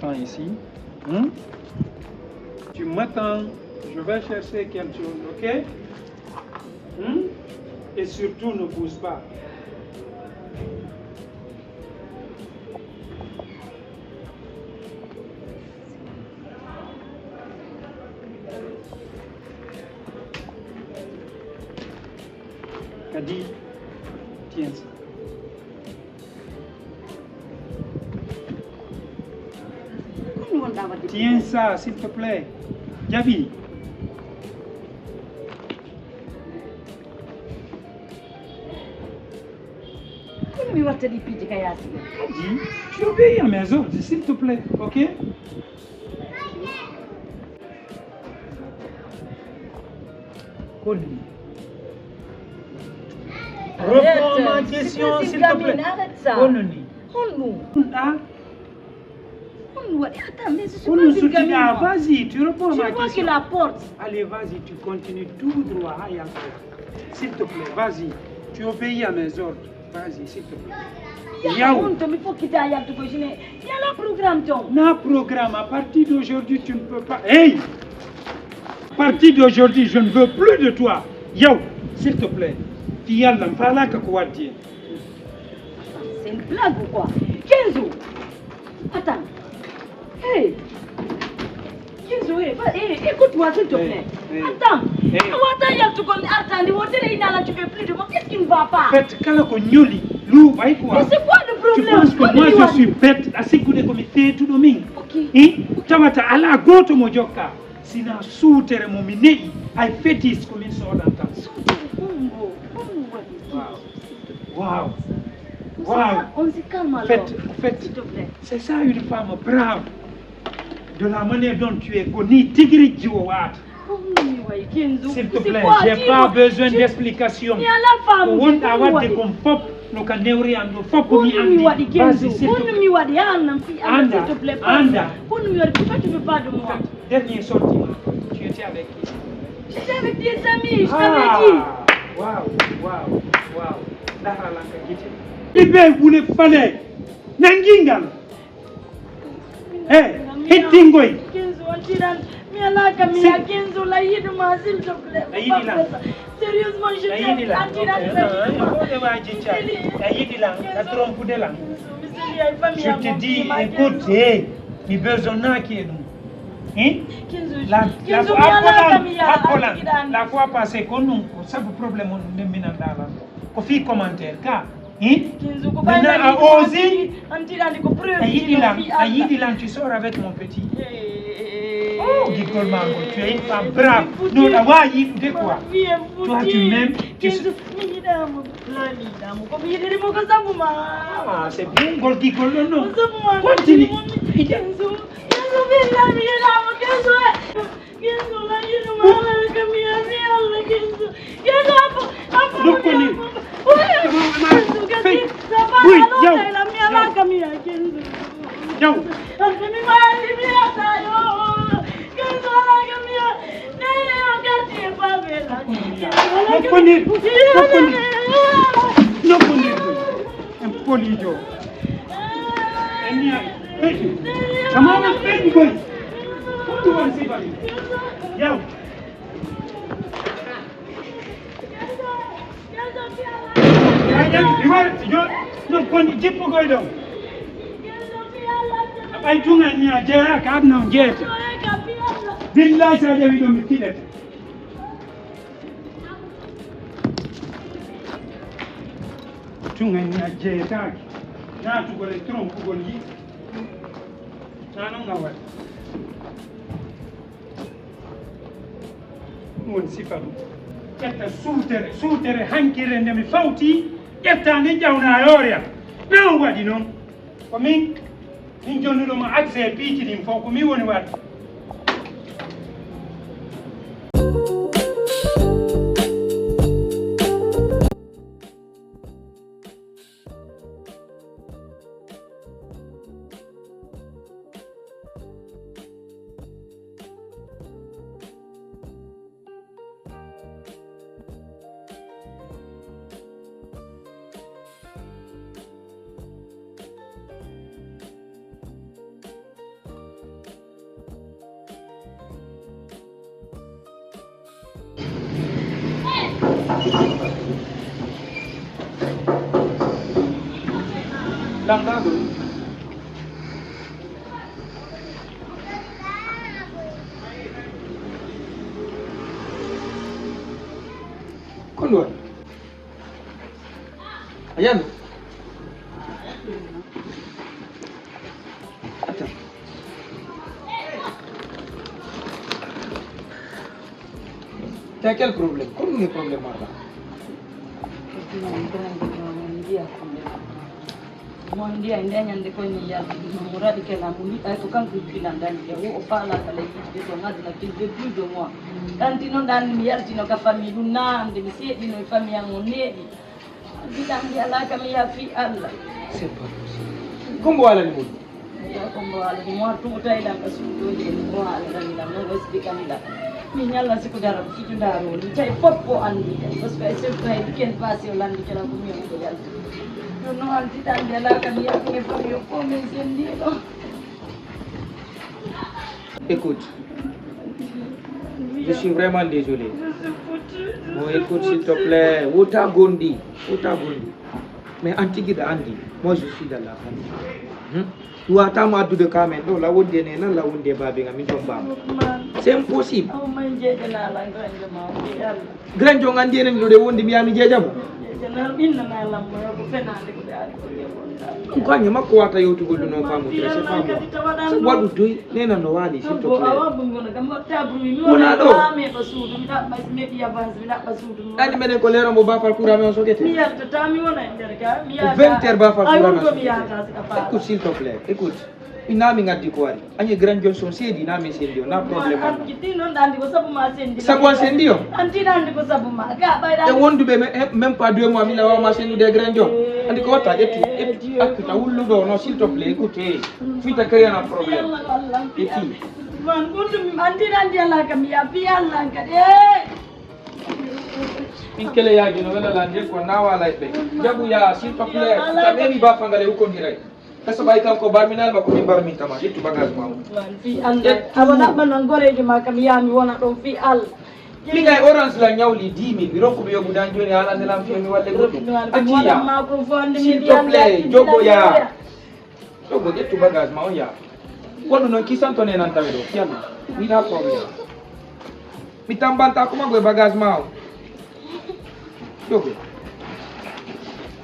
t'attends ici. Hein? Tu m'attends, je vais chercher quelque chose, ok? Hein? Et surtout, ne bouge pas. Kadi, tiens ça. Tiens ça, s'il te plaît. Javi. Kadi, tu obéis à mes ordres, s'il te plaît, ok? Kodi. Reprends ma question, s'il te plaît. Kononi. Ah. Vas-y, tu réponds à ma question. Tu vois que la porte. Allez, vas-y, tu continues tout droit. S'il te plaît, vas-y. Tu obéis à mes ordres. Vas-y, s'il te plaît. Il y a un programme. Un programme. À partir d'aujourd'hui, tu ne peux pas. Hey! À partir d'aujourd'hui, je ne veux plus de toi. Yo, s'il te plaît. C'est une blague ou quoi? Kenzo! Attends. Hey! Kenzo, écoute-moi s'il te plaît. Attends. Attends, tu fais plus de moi. Qu'est-ce qui ne va pas? Mais c'est quoi le problème? Tu penses que moi je suis bête à ce que je fais tout le monde? Ok. Tawata ala goto mojoka. Sina soutere mominei. I fétiche comme une sorte d'entente. Wow. Wow. On se calme alors. Faites. C'est ça une femme brave. De la manière dont tu es connue, Tigri Djiwawat. S'il te plaît, j'ai pas besoin d'explication. On va avoir des compop, nous can neuri and fop mi andi. Vas-y, s'il te plaît. Anda. Tu veux pas de moi? Dernier sortie, tu étais avec qui? J'étais avec des amis, je t'avais dit. Wow. Dara lanka gite. Ibe wule fale. Nangingal. Hey, hittingoy. Kenzo, antiran. Mialaka, mia Kenzo, la yidu ma, s'il te plaît. Sérieusement, je t'aime. Je te dis, écoute, il besoin qui est nous. La fois passée, quand nous avons problème de minandala, qu'on fait commentaire, car maintenant à oser, tu sors avec mon petit. Oh, Gikol Mango, tu es une femme brave. Non, la voix, de quoi? Toi, tu m'aimes. Ah, c'est bien, Gol Gikol, non. Continue. I don't know. Jaya card now, jet. Billahi sa jawi do mitilet. Tunga ni jaya tak. Na tu gole trom ku gol yi. Na no ngawat. Mon sifadu. Etta suutere hankire ndemi fawti. Etta ni jawna yoria. Na wadi non. Ko min joni ɗo mo accès piiji ɗin fof ko mi woni waɗ Langago. Kondo. Ayan. Attends. T'as quel problème? Comment est le problème là? Mondia indenya ndiko ni ya muradi kela muli ay to kan kila ndani ya o fala kala ki to ngadi na kinde dudo mo tanti no ndani mi yarti no ka familu na ndi mi sedi no fami ya ngonedi bidangi ala kama ya fi Allah C'est pas possible. Kombo wala ni mudi? Ya kombo wala ni mo tu utaida kasudo ni mo ala ni la no speaker ni la mi nyalla siku dara fitu ndaro ni tay poppo andi parce que c'est vrai ken passé landi kala ko mi ko yalla no anti tan dela kami aku famille comme encendido. Écoute, je suis vraiment désolé. Bon, écoute s'il te plaît, Ota Gondi. Mais Antigida Andi, moi je suis dans la famille. Tu as tant de caméras, non, la onde n'est pas la onde babé, c'est impossible. Grand Jong Andi n'est pas le onde miami jajamo. Kwani makwata yote godo no famu trese famu wadu dui nena no wali s'il te plaît ona do nani mene ko lero mo ba fal kura me sokete mi yarta tami wona nderga mi yarta 20h ba fal kura me écoute s'il te plaît écoute inami ngati ko wari anye Grand Johnson sedi nami sendio na problème am kiti non dandi ko sabu ma sendi sabu sendio anti dandi ko sabu ma ga bay dandi e wondu be même pas 2 mois mi la wa ma sendu de Grand John andi ko wata etu akita wullu do no s'il te plaît écoutez fita créer un problème et puis man gundu anti dandi ala kam ya fi Allah ngade in kele ya jino wala lande ko na wala be jabu ya s'il te plaît ta memi ba fangale ko ndiray kasa bay kan ko barminal ba ko min barmin tama itu bagage ma fi ande awala man ngore di makam yami wona don fi al mi ngay orange la ñawli 10000 bi rokko be yobu dan joni ala nelam fi mi walle goto atiya ma ko fonde mi di jogo ya jogo itu bagage ma on ya wono non ki santone nan tawe do fiama mi da problème mi tambanta ko mago bagage ma jogo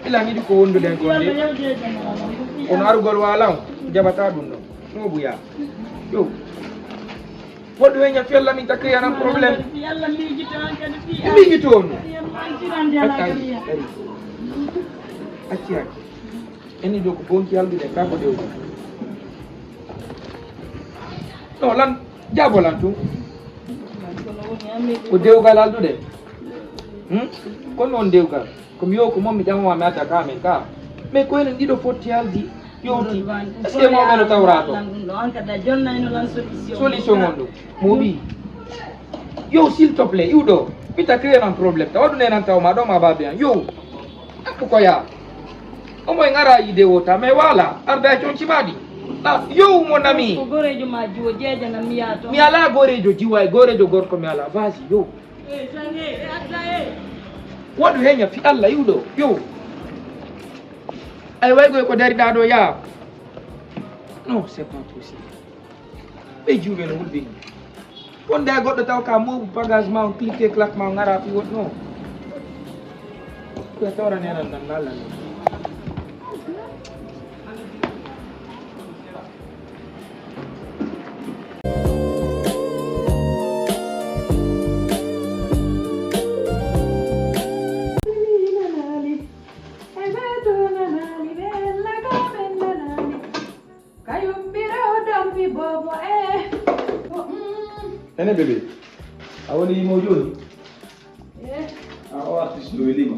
ila ni ko wondo den ko de on arugol walaw jabata dum do mo buya yo wodo wenya fella min takri ana problème yalla mi jito on acci eni do ko bonki aldu de ka ko dew no lan jabolan tu ko dewgal aldu de ko non dewgal ko mi yo ko mom mi jamwa mi ata ka men ka mais ko en dido foti aldi yoti est-ce que mo melo tawrato anka da jonna ino lan solution mondo mobi yo s'il te plaît yudo pita créer un problème ta wadu nenan taw ma do ma babe yo ko ya o mo ngara ide wota mais wala arda chonchi badi na yo mon ami ko gorejo ma jiwo jeje na miyato mi ala gorejo jiwa gorejo gorko mi ala vas yo sange atta wadu henya fi Allah yudo yo ay way goy ko dari dado ya non c'est pas possible be juwe no wulbe kon da goddo taw ka mo bagage ma cliquer clac ma ngara fi wot no ko tawra ne nan dalla Ene bébé, awoni mo joni. Eh. Awa artiste lo elima.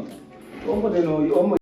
Ombo de no ombo